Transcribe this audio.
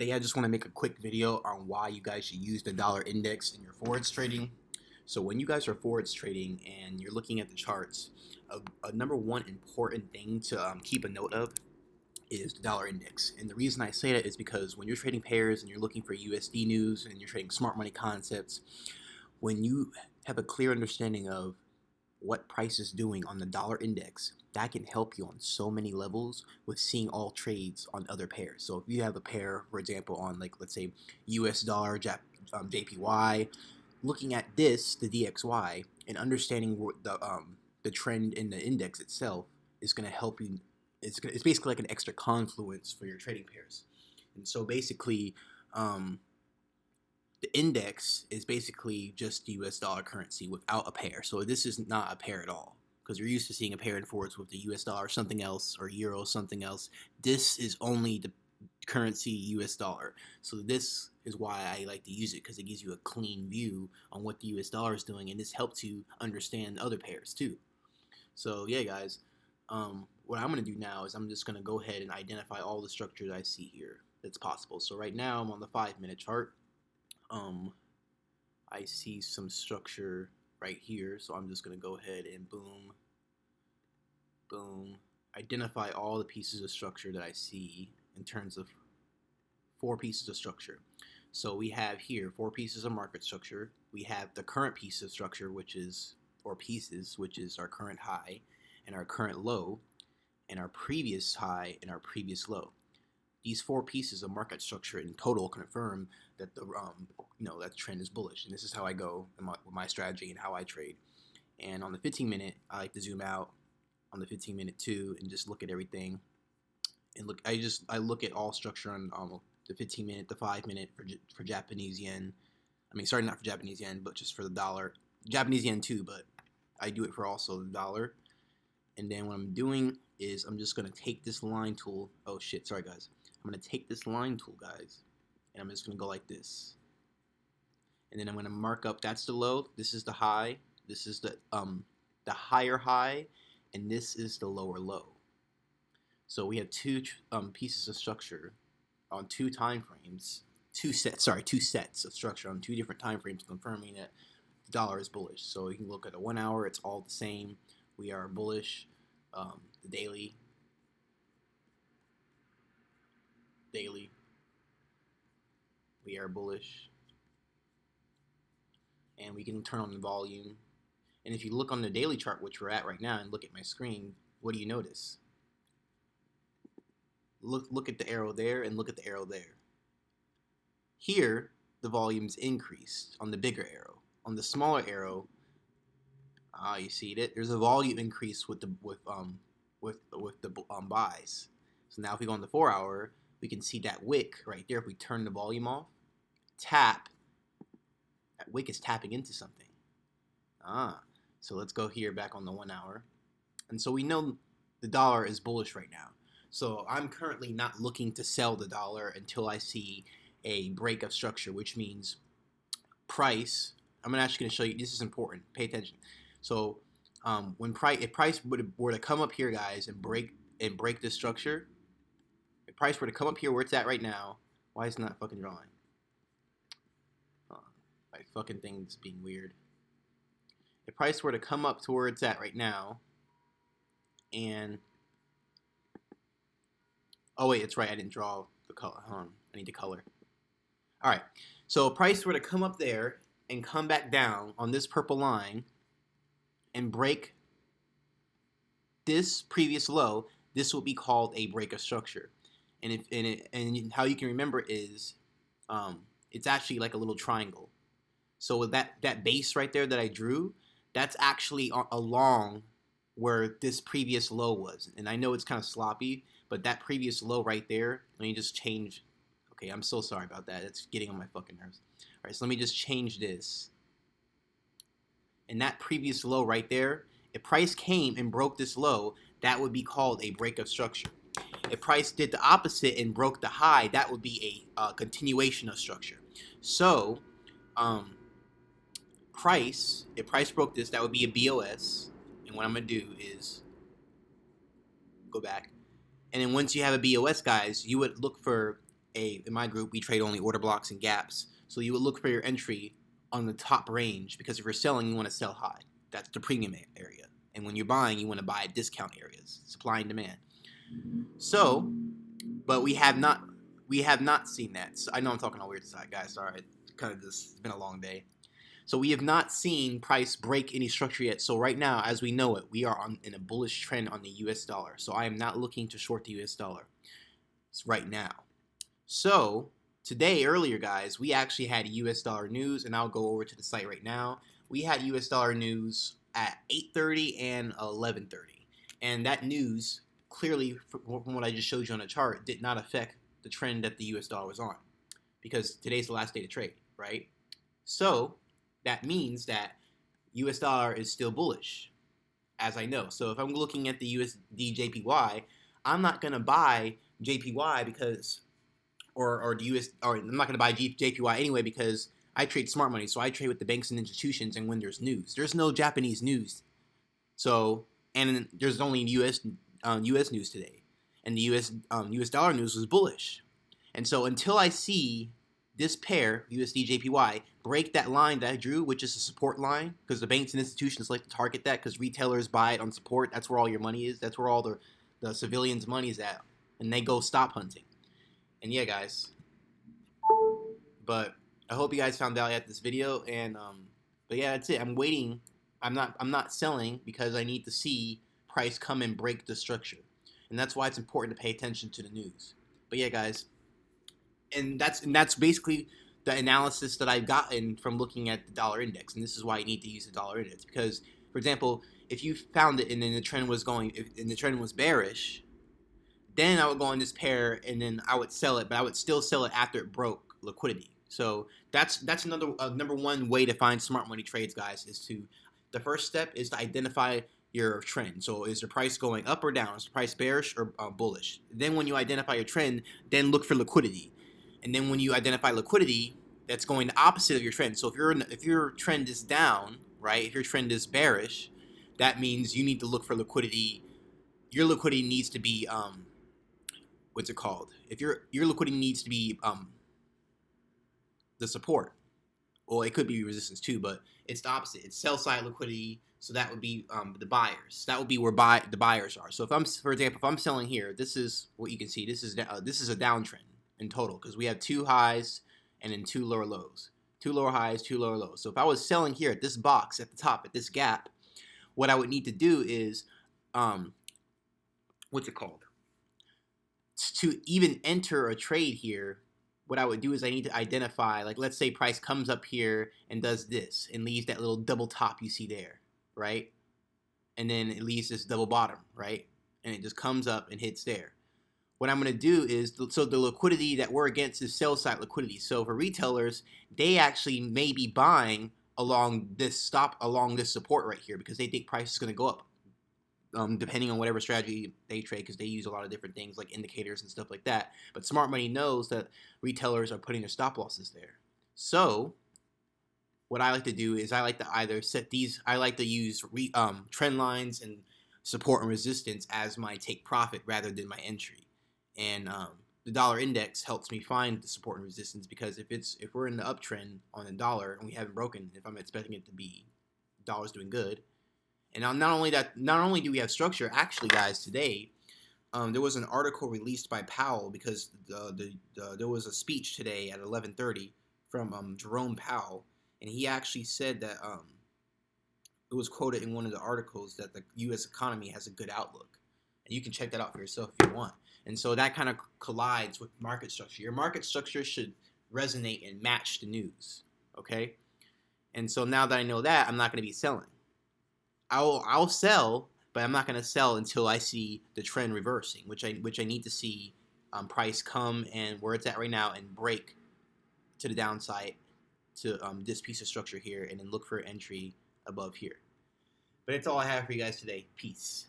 Today I just want to make a quick video on why you guys should use the dollar index in your Forex trading. So when you guys are Forex trading and you're looking at the charts, a number one important thing to keep a note of is the dollar index. And the reason I say that is because when you're trading pairs and you're looking for USD news and you're trading smart money concepts, when you have a clear understanding of what price is doing on the dollar index, that can help you on so many levels with seeing all trades on other pairs. So if you have a pair, for example, on let's say US dollar, JPY, looking at this, the DXY, and understanding what the trend in the index itself is going to help you. It's basically like an extra confluence for your trading pairs. And so basically, the index is basically just the US dollar currency without a pair. So this is not a pair at all, because you're used to seeing a pair in Forex with the US dollar something else or euro something else. This is only the currency US dollar. So this is why I like to use it, because it gives you a clean view on what the US dollar is doing, and this helps you understand other pairs too. So yeah, guys, what I'm going to do now is I'm just going to go ahead and identify all the structures I see here that's possible. So right now I'm on the 5-minute chart. I see some structure right here, so I'm just going to go ahead and boom, boom, identify all the pieces of structure that I see in terms of 4 pieces of structure. So we have here 4 pieces of market structure. We have the current piece of structure, which is our current high and our current low, and our previous high and our previous low. These 4 pieces of market structure in total confirm that the that trend is bullish, and this is how I go with my strategy and how I trade. And on the 15-minute, I like to zoom out on the 15-minute too and just look at everything. And look, I look at all structure on the 15-minute, the 5-minute for Japanese yen. I mean, sorry, not for Japanese yen, but just for the dollar, Japanese yen too. But I do it for also the dollar. And then what I'm doing is I'm just gonna take this line tool. Oh shit, sorry guys. I'm going to take this line tool, guys, and I'm just going to go like this. And then I'm going to mark up, that's the low, this is the high, this is the higher high, and this is the lower low. So we have 2 pieces of structure on 2 time frames, 2 sets of structure on 2 different time frames, confirming that the dollar is bullish. So you can look at the 1 hour, it's all the same. We are bullish. The daily, we are bullish, and we can turn on the volume. And if you look on the daily chart, which we're at right now, and look at my screen, what do you notice? Look at the arrow there and look at the arrow there. Here the volume's increased on the bigger arrow. On the smaller arrow, you see it, there's a volume increase with the buys. So now if we go on the 4 hour, we can see that wick right there. If we turn the volume off, that wick is tapping into something. So let's go here back on the 1 hour. And so we know the dollar is bullish right now. So I'm currently not looking to sell the dollar until I see a break of structure, which means price. I'm actually going to show you, this is important, pay attention. So if price were to come up here, guys, and break this structure, if price were to come up here where it's at right now, why is it not fucking drawing? My fucking thing's being weird. If price were to come up to where it's at right now, and oh wait, it's right, I didn't draw the color. Hold on, I need the color. All right, so if price were to come up there and come back down on this purple line and break this previous low, this will be called a break of structure. And how you can remember is it's actually like a little triangle. So with that base right there that I drew, that's actually along where this previous low was. And I know it's kind of sloppy, but that previous low right there, let me just change. Okay, I'm so sorry about that. It's getting on my fucking nerves. All right, so let me just change this. And that previous low right there, if price came and broke this low, that would be called a break of structure. If price did the opposite and broke the high, that would be a continuation of structure. So, if price broke this, that would be a BOS. And what I'm going to do is go back. And then once you have a BOS, guys, you would look for in my group, we trade only order blocks and gaps. So you would look for your entry on the top range, because if you're selling, you want to sell high. That's the premium area. And when you're buying, you want to buy at discount areas, supply and demand. So, but we have not seen that. So, I know I'm talking on weird side, guys. Sorry, it's been a long day. So we have not seen price break any structure yet. So right now, as we know it, we are in a bullish trend on the US dollar. So I am not looking to short the US dollar right now. So today, earlier, guys, we actually had US dollar news, and I'll go over to the site right now. We had US dollar news at 8:30 and 11:30. And that news, clearly, from what I just showed you on the chart, did not affect the trend that the US dollar was on, because today's the last day to trade, right? So that means that US dollar is still bullish, as I know. So if I'm looking at the USD JPY, I'm not going to buy JPY because, or the US, or I'm not going to buy JPY anyway, because I trade smart money. So I trade with the banks and institutions, and when there's news. There's no Japanese news. So, and there's only US news today. And the US dollar news was bullish. And so until I see this pair, USD JPY, break that line that I drew, which is a support line, because the banks and institutions like to target that, because retailers buy it on support. That's where all your money is. That's where all the civilians' money is at. And they go stop hunting. And yeah, guys. But I hope you guys found value at this video. And but yeah, that's it. I'm waiting. I'm not selling, because I need to see price come and break the structure. And that's why it's important to pay attention to the news. But yeah, guys. And that's basically the analysis that I've gotten from looking at the dollar index. And this is why you need to use the dollar index, because, for example, if you found it and then the trend was bearish, then I would go on this pair and then I would sell it, but I would still sell it after it broke liquidity. So that's another number one way to find smart money trades, guys. The first step is to identify your trend. So is the price going up or down? Is the price bearish or bullish? Then when you identify your trend, then look for liquidity. And then when you identify liquidity, that's going the opposite of your trend. So if your trend is down, right? If your trend is bearish, that means you need to look for liquidity. Your liquidity needs to be what's it called? If your liquidity needs to be the support. Well, it could be resistance too, but it's the opposite. It's sell side liquidity. So that would be the buyers. That would be where the buyers are. So for example, if I'm selling here, this is what you can see. This is a downtrend in total, because we have 2 highs and then 2 lower lows. 2 lower highs, 2 lower lows. So if I was selling here at this box at the top, at this gap, what I would need to do is, what's it called? To even enter a trade here, what I would do is I need to identify, like, let's say price comes up here and does this and leaves that little double top you see there, right? And then it leaves this double bottom, right? And it just comes up and hits there. What I'm going to do is, so the liquidity that we're against is sell side liquidity. So for retailers, they actually may be buying along this support right here, because they think price is going to go up, depending on whatever strategy they trade, because they use a lot of different things like indicators and stuff like that. But smart money knows that retailers are putting their stop losses there. So what I like to do is I like to either use trend lines and support and resistance as my take profit rather than my entry. And the dollar index helps me find the support and resistance, because if we're in the uptrend on the dollar and we haven't broken, if I'm expecting it to be, the dollar's doing good. And not only do we have structure, actually, guys, today there was an article released by Powell, because there was a speech today at 11:30 from Jerome Powell, and he actually said that it was quoted in one of the articles that the U.S. economy has a good outlook. And you can check that out for yourself if you want. And so that kind of collides with market structure. Your market structure should resonate and match the news, okay? And so now that I know that, I'm not going to be selling. I'll sell, but I'm not going to sell until I see the trend reversing, which I need to see price come and where it's at right now and break to the downside to this piece of structure here, and then look for entry above here. But that's all I have for you guys today. Peace.